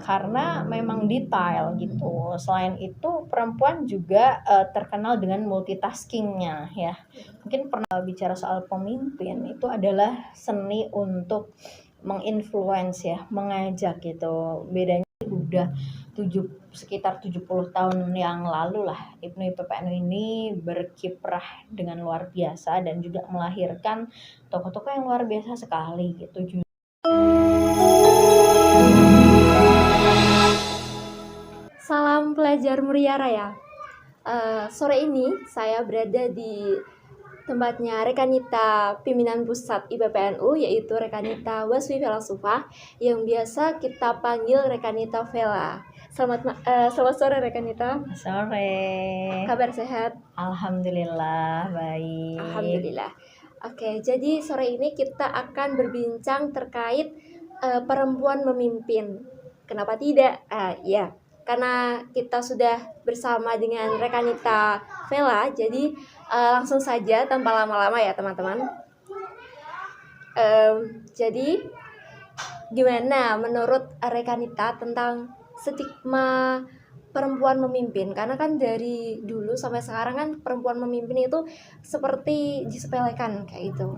karena memang detail gitu. Selain itu perempuan juga terkenal dengan multitasking-nya ya. Mungkin pernah bicara soal pemimpin, itu adalah seni untuk menginfluence ya, mengajak gitu. Bedanya udah sekitar 70 tahun yang lalu lah Ibnu IPPNU ini berkiprah dengan luar biasa dan juga melahirkan tokoh-tokoh yang luar biasa sekali gitu. Salam pelajar Muria Raya. Sore ini saya berada di tempatnya Rekanita Pimpinan Pusat IPPNU, yaitu Rekanita Wasfi Vela Sufa, yang biasa kita panggil Rekanita Vela. Selamat sore Rekanita. Sore. Kabar sehat? Alhamdulillah baik. Alhamdulillah. Oke, jadi sore ini kita akan berbincang terkait perempuan memimpin. Kenapa tidak? Ya, karena kita sudah bersama dengan Rekanita Vela, jadi langsung saja tanpa lama-lama ya teman-teman. Jadi gimana menurut Rekanita tentang stigma perempuan memimpin? Karena kan dari dulu sampai sekarang kan perempuan memimpin itu seperti disepelekan kayak gitu.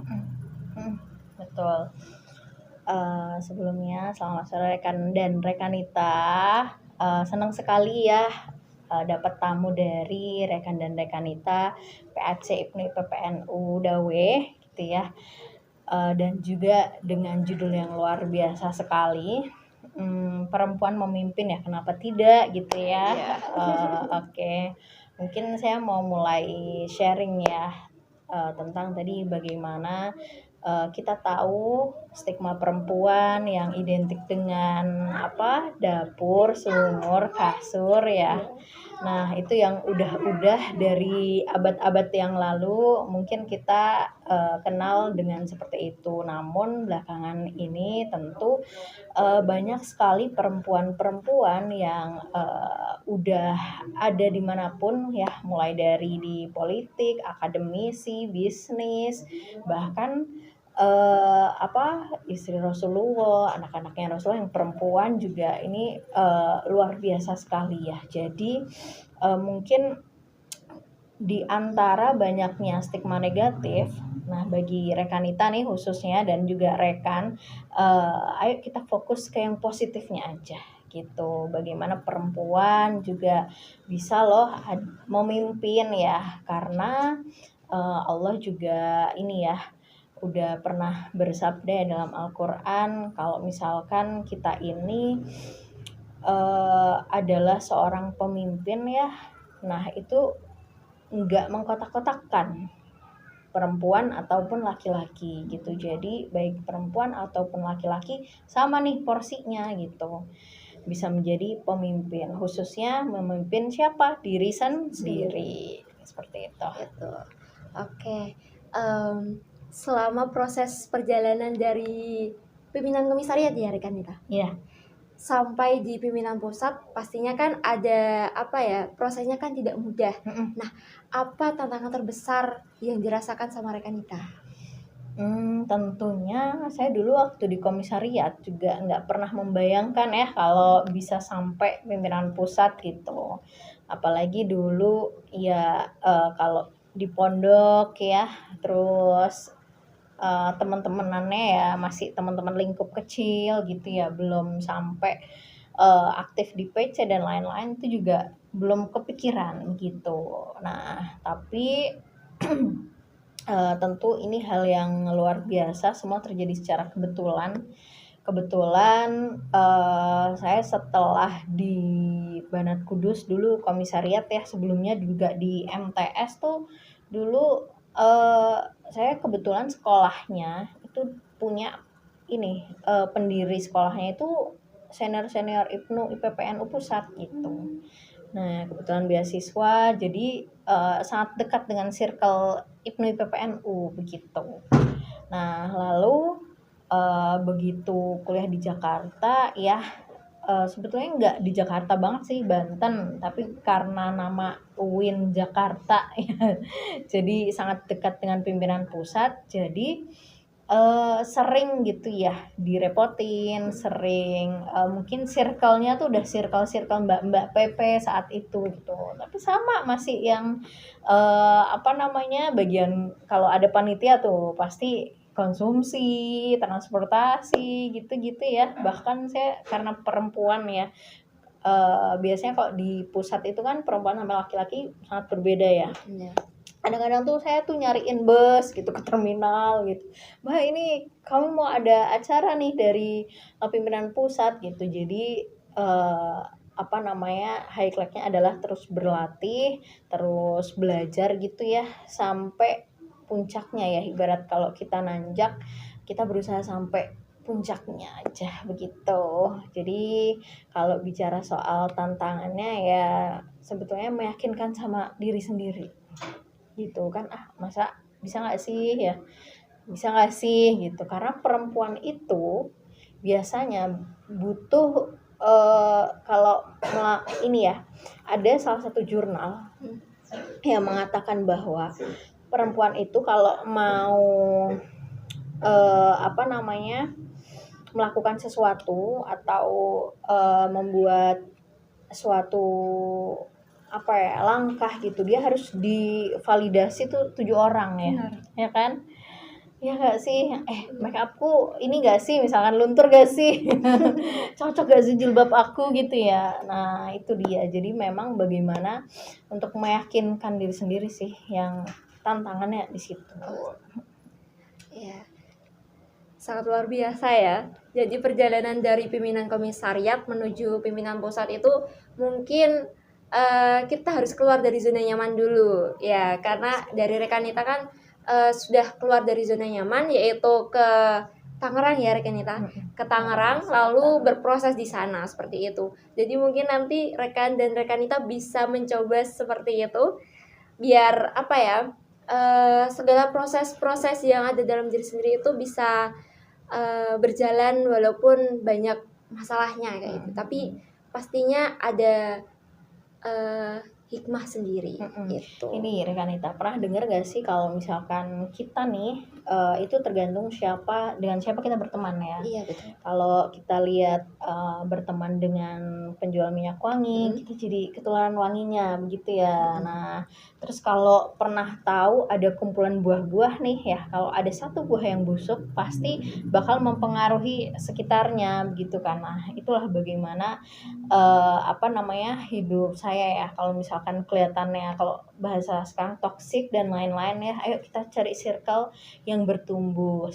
Betul. Sebelumnya selamat sore rekan dan Rekanita. Senang sekali ya dapat tamu dari rekan dan Rekanita PAC IPNU IPPNU Dawe gitu ya. Dan juga dengan judul yang luar biasa sekali, perempuan memimpin ya, kenapa tidak gitu ya. Oke. Mungkin saya mau mulai sharing ya tentang tadi bagaimana kita tahu stigma perempuan yang identik dengan dapur, sumur, kasur ya. Nah, itu yang udah dari abad-abad yang lalu mungkin kita kenal dengan seperti itu. Namun belakangan ini tentu banyak sekali perempuan-perempuan yang udah ada dimanapun ya, mulai dari di politik, akademisi, bisnis, bahkan istri Rasulullah, anak-anaknya Rasulullah yang perempuan juga ini luar biasa sekali ya. Jadi mungkin di antara banyaknya stigma negatif, nah bagi Rekanita nih khususnya dan juga rekan, ayo kita fokus ke yang positifnya aja gitu. Bagaimana perempuan juga bisa loh memimpin ya, karena Allah juga ini ya udah pernah bersabda dalam Al-Quran kalau misalkan kita ini adalah seorang pemimpin ya, nah itu nggak mengkotak-kotakkan perempuan ataupun laki-laki gitu. Jadi baik perempuan ataupun laki-laki sama nih porsinya gitu, bisa menjadi pemimpin, khususnya memimpin siapa? Diri sendiri. Seperti itu. Oke. Selama proses perjalanan dari pimpinan komisariat ya Rekanita? Iya. Sampai di pimpinan pusat pastinya kan ada prosesnya kan tidak mudah. Nah, apa tantangan terbesar yang dirasakan sama Rekanita? Tentunya saya dulu waktu di komisariat juga nggak pernah membayangkan ya kalau bisa sampai pimpinan pusat gitu. Apalagi dulu ya kalau di pondok ya, terus teman-temanannya ya masih teman-teman lingkup kecil gitu ya, belum sampai aktif di PC dan lain-lain, itu juga belum kepikiran gitu. Nah, tapi tentu ini hal yang luar biasa, semua terjadi secara kebetulan. Saya setelah di Banat Kudus dulu komisariat ya, sebelumnya juga di MTS tuh dulu saya kebetulan sekolahnya itu punya ini pendiri sekolahnya itu senior IPNU IPPNU pusat gitu. Nah, kebetulan beasiswa, jadi sangat dekat dengan circle IPNU IPPNU begitu. Nah, lalu begitu kuliah di Jakarta ya, sebetulnya nggak di Jakarta banget sih, Banten, tapi karena nama UIN Jakarta ya, jadi sangat dekat dengan pimpinan pusat. Jadi sering gitu ya direpotin, sering mungkin circle-nya tuh udah circle mbak-mbak PP saat itu gitu. Tapi sama masih yang bagian kalau ada panitia tuh pasti konsumsi, transportasi gitu-gitu ya. Bahkan saya karena perempuan ya, biasanya kalau di pusat itu kan perempuan sama laki-laki sangat berbeda ya. Iya. Kadang-kadang tuh saya tuh nyariin bus gitu ke terminal gitu. Mbak ini kamu mau ada acara nih dari pimpinan pusat gitu. Jadi highlightnya adalah terus berlatih, terus belajar gitu ya sampai puncaknya ya. Ibarat kalau kita nanjak, kita berusaha sampai puncaknya aja begitu. Jadi kalau bicara soal tantangannya ya sebetulnya meyakinkan sama diri sendiri gitu kan, masa bisa nggak sih ya, bisa nggak sih gitu, karena perempuan itu biasanya butuh kalau ini ya, ada salah satu jurnal yang mengatakan bahwa perempuan itu kalau mau melakukan sesuatu atau membuat suatu langkah gitu, dia harus divalidasi tuh 7 orang ya. Benar. Ya kan? Ya nggak sih? Make upku ini nggak sih, misalkan luntur gak sih? Cocok gak sih jilbab aku gitu ya. Nah itu dia, jadi memang bagaimana untuk meyakinkan diri sendiri sih yang tantangannya di situ. Ya, sangat luar biasa ya. Jadi perjalanan dari pimpinan komisariat menuju pimpinan pusat itu mungkin kita harus keluar dari zona nyaman dulu ya, karena dari Rekanita kan sudah keluar dari zona nyaman, yaitu ke Tangerang ya Rekanita, ke Tangerang lalu berproses di sana seperti itu. Jadi mungkin nanti rekan dan Rekanita bisa mencoba seperti itu biar segala proses-proses yang ada dalam diri sendiri itu bisa berjalan walaupun banyak masalahnya kayak gitu. Tapi pastinya ada hikmah sendiri gitu. Ini Rekanita, pernah dengar gak sih kalau misalkan kita nih itu tergantung dengan siapa kita berteman ya. Iya betul. Kalau kita lihat berteman dengan penjual minyak wangi, kita jadi ketularan wanginya begitu ya. Nah, terus kalau pernah tahu ada kumpulan buah-buah nih ya, kalau ada satu buah yang busuk pasti bakal mempengaruhi sekitarnya begitu kan. Nah, itulah bagaimana hidup saya ya. Kalau misalkan kelihatannya, kalau bahasa sekarang toksik dan lain-lain ya, ayo kita cari circle yang bertumbuh,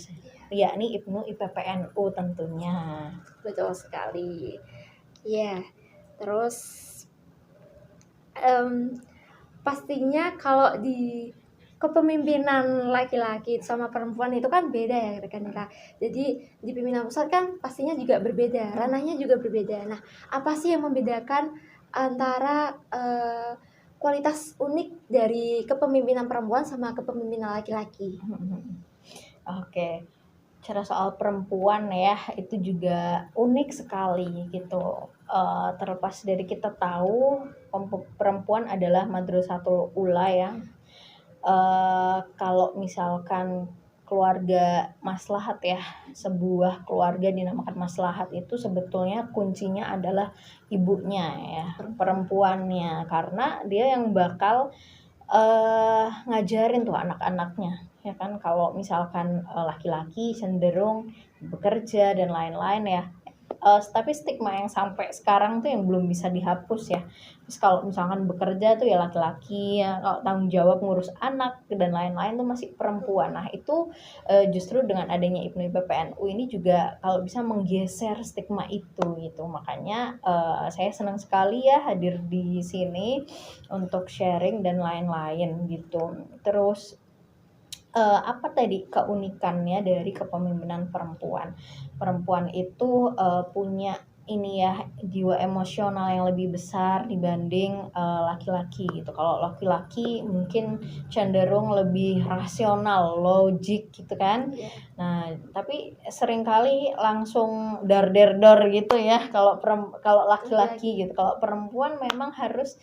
yakni IPNU IPPNU tentunya. Betul sekali. Ya, terus pastinya kalau di kepemimpinan laki-laki sama perempuan itu kan beda ya rekan-rekan. Jadi di pimpinan pusat kan pastinya juga berbeda, ranahnya juga berbeda. Nah, apa sih yang membedakan antara kualitas unik dari kepemimpinan perempuan sama kepemimpinan laki-laki? Oke, cara soal perempuan ya itu juga unik sekali gitu. Terlepas dari kita tahu perempuan adalah madrasatul ula ya. Kalau misalkan keluarga maslahat ya, sebuah keluarga dinamakan maslahat itu sebetulnya kuncinya adalah ibunya ya, perempuannya, karena dia yang bakal ngajarin tuh anak-anaknya ya kan. Kalau misalkan laki-laki cenderung bekerja dan lain-lain ya, tapi stigma yang sampai sekarang tuh yang belum bisa dihapus ya. Terus kalau misalkan bekerja tuh ya laki-laki ya, kalau tanggung jawab ngurus anak dan lain-lain tuh masih perempuan. Nah itu justru dengan adanya IPNU IPPNU ini juga kalau bisa menggeser stigma itu gitu. Makanya saya senang sekali ya hadir di sini untuk sharing dan lain-lain gitu. Terus apa tadi keunikannya dari kepemimpinan perempuan? Perempuan itu punya ini ya, jiwa emosional yang lebih besar dibanding laki-laki gitu. Kalau laki-laki mungkin cenderung lebih rasional, logik gitu kan. Nah, tapi seringkali langsung dar gitu ya kalau laki-laki gitu. Kalau perempuan memang harus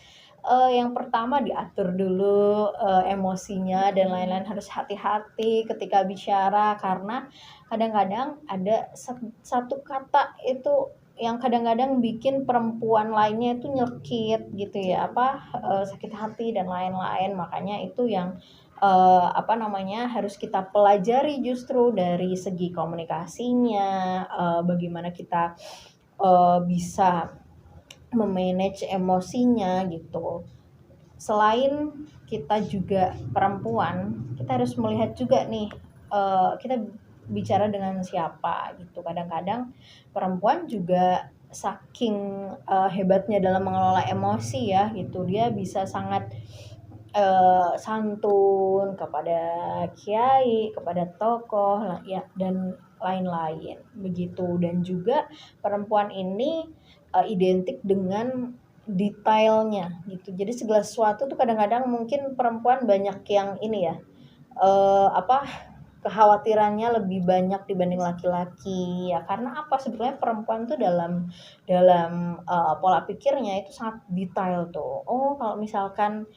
yang pertama diatur dulu, emosinya dan lain-lain, harus hati-hati ketika bicara karena kadang-kadang ada satu kata itu yang kadang-kadang bikin perempuan lainnya itu nyelkit gitu ya, sakit hati dan lain-lain. Makanya itu yang, harus kita pelajari justru dari segi komunikasinya, bagaimana kita, bisa memanage emosinya gitu. Selain kita juga perempuan, kita harus melihat juga nih, kita bicara dengan siapa gitu. Kadang-kadang perempuan juga saking, hebatnya dalam mengelola emosi ya gitu, dia bisa sangat, santun kepada kiai, kepada tokoh ya dan lain-lain begitu. Dan juga perempuan ini, identik dengan detailnya gitu. Jadi segala sesuatu tuh kadang-kadang mungkin perempuan banyak yang ini ya, kekhawatirannya lebih banyak dibanding laki-laki ya, karena sebetulnya perempuan tuh dalam pola pikirnya itu sangat detail tuh. Oh, kalau misalkan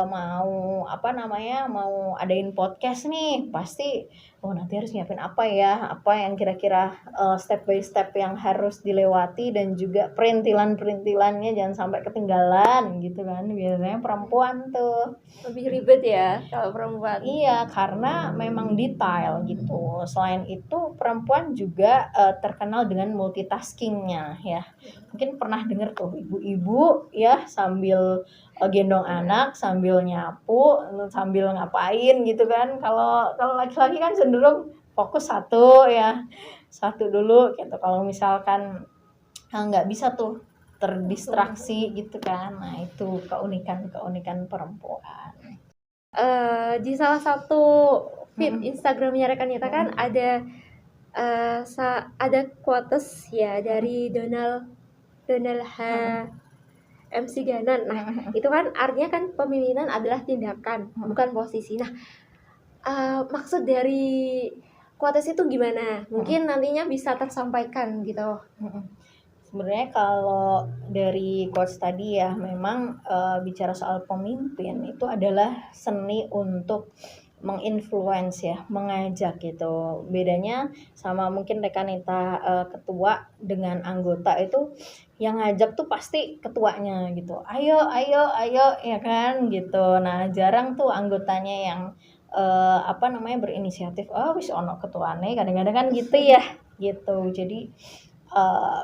mau adain podcast nih, pasti nanti harus nyiapin apa yang kira-kira step by step yang harus dilewati, dan juga perintilan-perintilannya jangan sampai ketinggalan gitu kan. Biasanya perempuan tuh Lebih ribet ya kalau perempuan. iya, karena memang detail gitu. Selain itu perempuan juga terkenal dengan multitasking-nya ya. Mungkin pernah dengar tuh ibu-ibu ya sambil gendong anak, sambil nyapu, sambil ngapain gitu kan. Kalau laki-laki kan cenderung fokus satu ya. Satu dulu gitu. Kalau misalkan nggak bisa tuh terdistraksi gitu kan. Nah, itu keunikan perempuan. Di salah satu feed Instagramnya Rekanita kan ada quotes ya dari Donald H. MC Ganan. Nah, itu kan artinya kan pemimpinan adalah tindakan, bukan posisi. Nah, maksud dari quotes itu gimana? Mungkin nantinya bisa tersampaikan gitu. Sebenarnya kalau dari quotes tadi ya, memang bicara soal pemimpin itu adalah seni untuk menginfluence ya, mengajak gitu. Bedanya sama mungkin Rekanita ketua dengan anggota itu, yang ngajak tuh pasti ketuanya gitu. Ayo ya kan gitu. Nah, jarang tuh anggotanya yang berinisiatif. Oh, wis ono ketuane, kadang-kadang kan gitu ya. Gitu. Jadi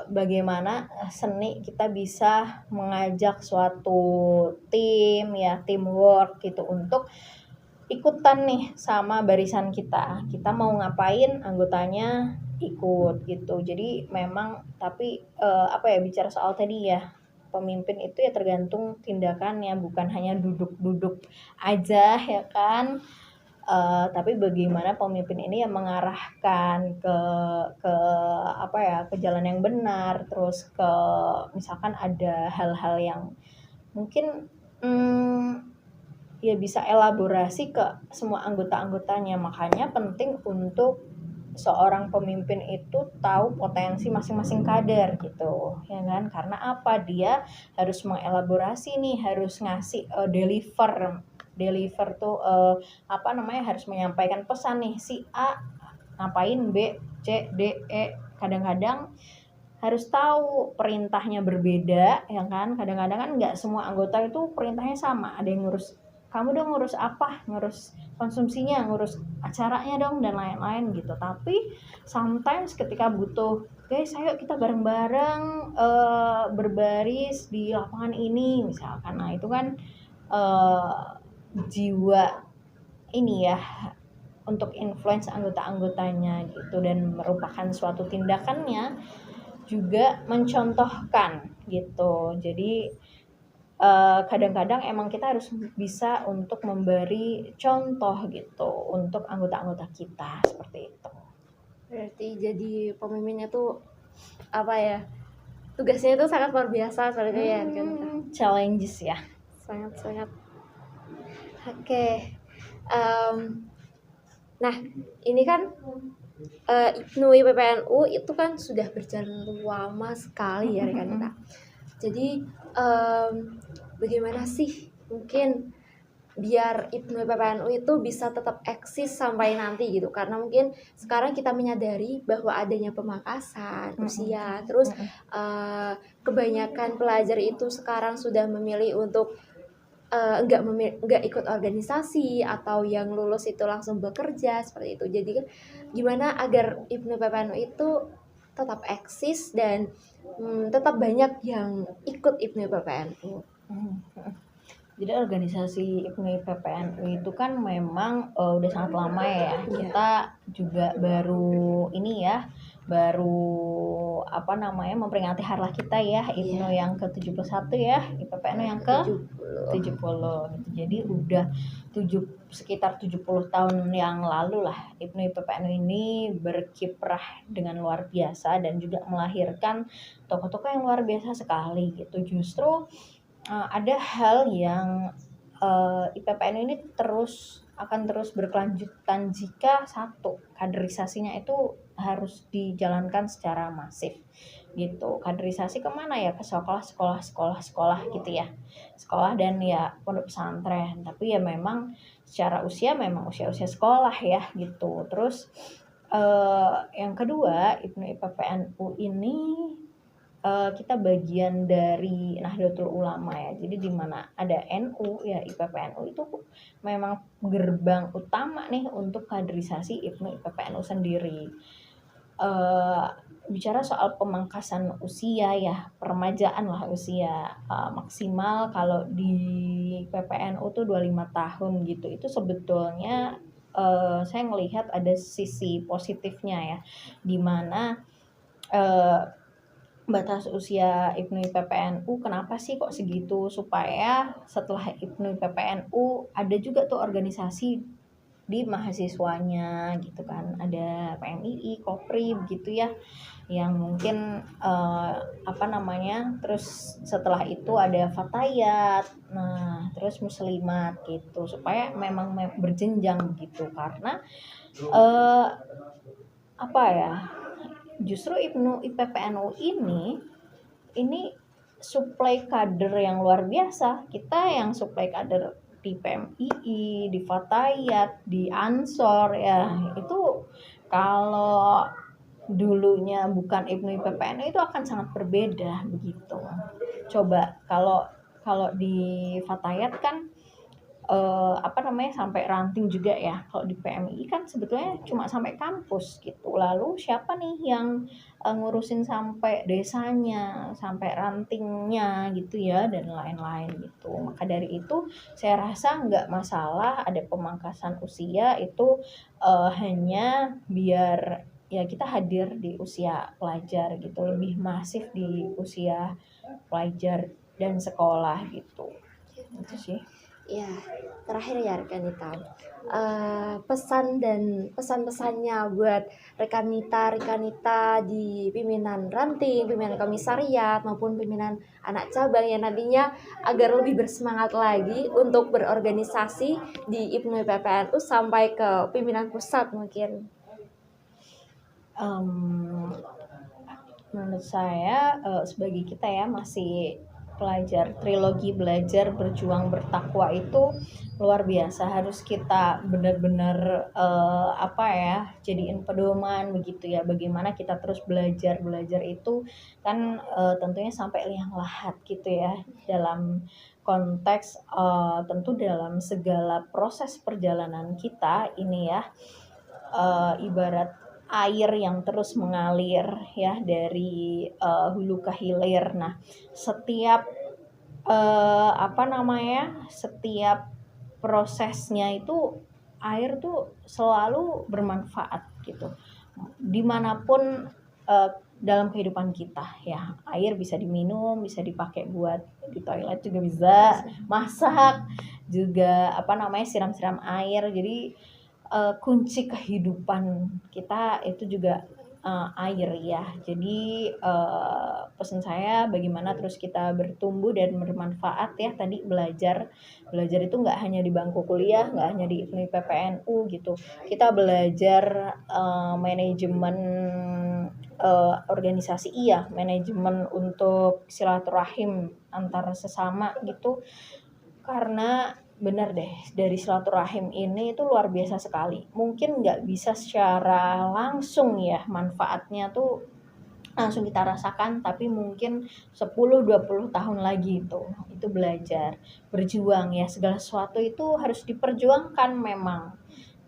bagaimana seni kita bisa mengajak suatu tim ya, teamwork gitu, untuk ikutan nih sama barisan kita mau ngapain, anggotanya ikut gitu. Jadi memang tapi bicara soal tadi ya, pemimpin itu ya tergantung tindakannya, bukan hanya duduk-duduk aja ya kan. Tapi bagaimana pemimpin ini yang mengarahkan ke jalan yang benar, terus misalkan ada hal-hal yang mungkin ya bisa elaborasi ke semua anggota-anggotanya. Makanya penting untuk seorang pemimpin itu tahu potensi masing-masing kader gitu ya kan, karena dia harus mengelaborasi nih, harus ngasih deliver tuh harus menyampaikan pesan nih, si A ngapain, B, C, D, E. Kadang-kadang harus tahu perintahnya berbeda ya kan. Kadang-kadang kan nggak semua anggota itu perintahnya sama. Ada yang ngurus, kamu dong ngurus apa, ngurus konsumsinya, ngurus acaranya dong, dan lain-lain gitu. Tapi sometimes ketika butuh, guys ayo kita bareng-bareng berbaris di lapangan ini misalkan. Nah, itu kan jiwa ini ya, untuk influence anggota-anggotanya gitu, dan merupakan suatu tindakannya juga mencontohkan gitu. Jadi kadang-kadang emang kita harus bisa untuk memberi contoh gitu untuk anggota-anggota kita, seperti itu. Berarti jadi pemimpinnya tuh tugasnya itu sangat luar biasa seperti ya kan. Challenges ya. Sangat. Oke. Nah, ini kan IPNU IPPNU itu kan sudah berjalan lama sekali ya Rekanita. Jadi bagaimana sih mungkin biar IPNU PPNU itu bisa tetap eksis sampai nanti gitu, karena mungkin sekarang kita menyadari bahwa adanya pemangkasan usia, terus kebanyakan pelajar itu sekarang sudah memilih untuk nggak ikut organisasi, atau yang lulus itu langsung bekerja seperti itu. Jadi kan gimana agar IPNU PPNU itu tetap eksis dan tetap banyak yang ikut IPNU PPNU. Jadi organisasi IPMI PPNU itu kan memang udah sangat lama ya. Kita juga baru ini ya, baru memperingati harlah kita ya, IPNU yang ke-71 ya, IPPNU yang ke-70 gitu. Jadi udah sekitar 70 tahun yang lalu lah IPNU PPNU ini berkiprah dengan luar biasa dan juga melahirkan tokoh-tokoh yang luar biasa sekali gitu. Justru ada hal yang IPPNU ini akan terus berkelanjutan jika satu, kaderisasinya itu harus dijalankan secara masif gitu. Kaderisasi kemana ya? Ke sekolah gitu ya, sekolah dan ya pondok pesantren. Tapi ya memang secara usia memang usia sekolah ya gitu. Terus yang kedua, IPNU PPNU ini kita bagian dari Nahdlatul Ulama ya. Jadi di mana ada NU ya, IPPNU itu memang gerbang utama nih untuk kaderisasi IPNU IPPNU sendiri. Bicara soal pemangkasan usia ya, peremajaan lah usia maksimal kalau di PPNU tuh 25 tahun gitu. Itu sebetulnya saya melihat ada sisi positifnya ya, di mana batas usia IPNU PPNU kenapa sih kok segitu, supaya setelah IPNU PPNU ada juga tuh organisasi di mahasiswanya gitu kan, ada PMII, Kopri begitu ya, yang mungkin terus setelah itu ada Fatayat, nah terus Muslimat gitu, supaya memang berjenjang gitu. Karena justru IPNU IPPNU ini suplai kader yang luar biasa. Kita yang suplai kader di PMII, di Fatayat, di Ansor ya, itu kalau dulunya bukan IPNU IPPNU itu akan sangat berbeda begitu. Coba kalau di Fatayat kan sampai ranting juga ya. Kalau di PMI kan sebetulnya cuma sampai kampus gitu. Lalu siapa nih yang ngurusin sampai desanya, sampai rantingnya gitu ya, dan lain-lain gitu. Maka dari itu saya rasa nggak masalah ada pemangkasan usia itu, hanya biar ya kita hadir di usia pelajar gitu, lebih masif di usia pelajar dan sekolah gitu. Itu sih. Ya, terakhir ya Rekanita, pesan dan pesan-pesannya buat Rekanita di pimpinan ranting, pimpinan komisariat maupun pimpinan anak cabang yang nantinya agar lebih bersemangat lagi untuk berorganisasi di IPNU PPNU sampai ke pimpinan pusat mungkin. Menurut saya sebagai kita ya masih pelajar, trilogi belajar, berjuang, bertakwa itu luar biasa, harus kita benar-benar jadiin pedoman begitu ya, bagaimana kita terus belajar itu kan tentunya sampai liang lahat gitu ya, dalam konteks tentu dalam segala proses perjalanan kita ini ya, ibarat air yang terus mengalir ya dari hulu ke hilir. Nah, setiap setiap prosesnya itu air tuh selalu bermanfaat gitu. Dimanapun dalam kehidupan kita ya, air bisa diminum, bisa dipakai buat di toilet juga bisa, masak juga siram-siram air. Jadi kunci kehidupan kita itu juga air ya. Jadi pesan saya bagaimana terus kita bertumbuh dan bermanfaat ya. Tadi belajar itu nggak hanya di bangku kuliah, nggak hanya di IPNU PPNU gitu. Kita belajar manajemen organisasi iya, manajemen untuk silaturahim antar sesama gitu. Karena benar deh, dari silaturahim ini itu luar biasa sekali. Mungkin nggak bisa secara langsung ya manfaatnya tuh langsung kita rasakan, tapi mungkin 10-20 tahun lagi itu belajar, berjuang ya, segala sesuatu itu harus diperjuangkan memang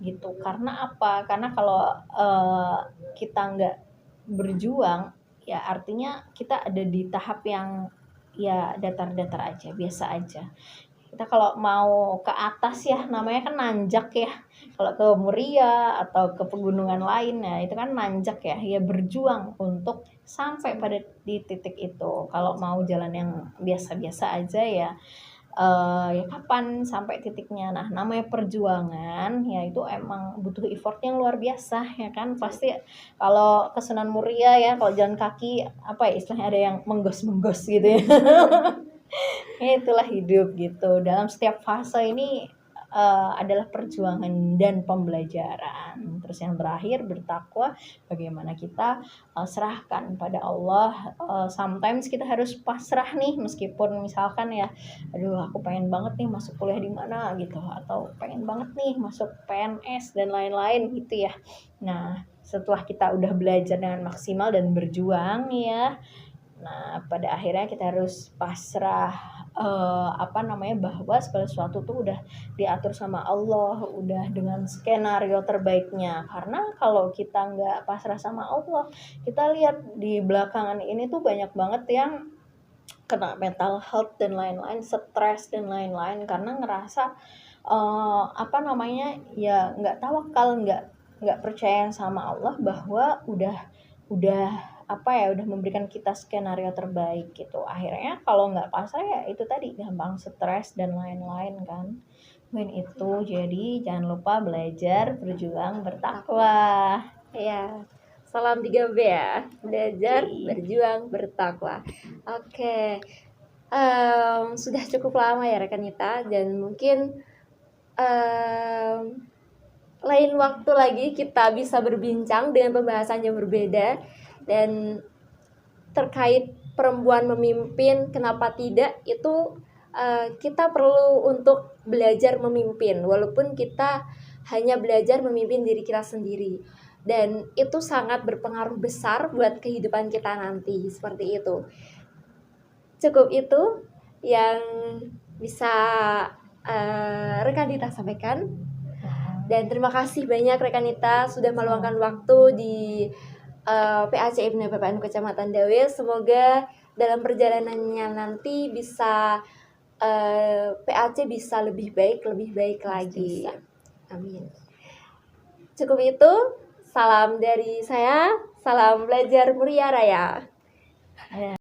gitu. Karena apa? Karena kalau kita nggak berjuang ya artinya kita ada di tahap yang ya datar-datar aja, biasa aja. Kita kalau mau ke atas ya namanya kan nanjak ya. Kalau ke Muria atau ke pegunungan lain ya itu kan nanjak ya. Ya berjuang untuk sampai pada di titik itu. Kalau mau jalan yang biasa-biasa aja ya ya kapan sampai titiknya. Nah, namanya perjuangan ya itu emang butuh effort yang luar biasa ya kan. Pasti kalau ke Sunan Muria ya kalau jalan kaki apa ya istilahnya ada yang menggos-menggos gitu ya. Ya itulah hidup gitu. Dalam setiap fase ini adalah perjuangan dan pembelajaran. Terus yang terakhir bertakwa, bagaimana kita serahkan pada Allah. Sometimes kita harus pasrah nih, meskipun misalkan ya, aduh aku pengen banget nih masuk kuliah di mana gitu, atau pengen banget nih masuk PNS dan lain-lain gitu ya. Nah, setelah kita udah belajar dengan maksimal dan berjuang ya, nah pada akhirnya kita harus pasrah bahwa segala sesuatu tuh udah diatur sama Allah, udah dengan skenario terbaiknya. Karena kalau kita nggak pasrah sama Allah, kita lihat di belakangan ini tuh banyak banget yang kena mental health dan lain-lain, stres dan lain-lain karena ngerasa ya nggak tawakal, nggak percaya sama Allah bahwa udah memberikan kita skenario terbaik gitu. Akhirnya kalau nggak pasrah ya itu tadi gampang stres dan lain-lain kan. Itu jadi jangan lupa belajar, berjuang, bertakwa. Ya, salam 3B ya. Belajar, Oke. berjuang, bertakwa. Oke. Sudah cukup lama ya Rekanita, dan mungkin lain waktu lagi kita bisa berbincang dengan pembahasan yang berbeda dan terkait perempuan memimpin, kenapa tidak, itu kita perlu untuk belajar memimpin walaupun kita hanya belajar memimpin diri kita sendiri, dan itu sangat berpengaruh besar buat kehidupan kita nanti. Seperti itu. Cukup itu yang bisa Rekanita sampaikan, dan terima kasih banyak Rekanita sudah meluangkan waktu di PAC IPNUI PPNU Kecamatan Dawe. Semoga dalam perjalanannya nanti bisa PAC bisa lebih baik lagi. Amin. Cukup itu. Salam dari saya. Salam belajar Muria Raya.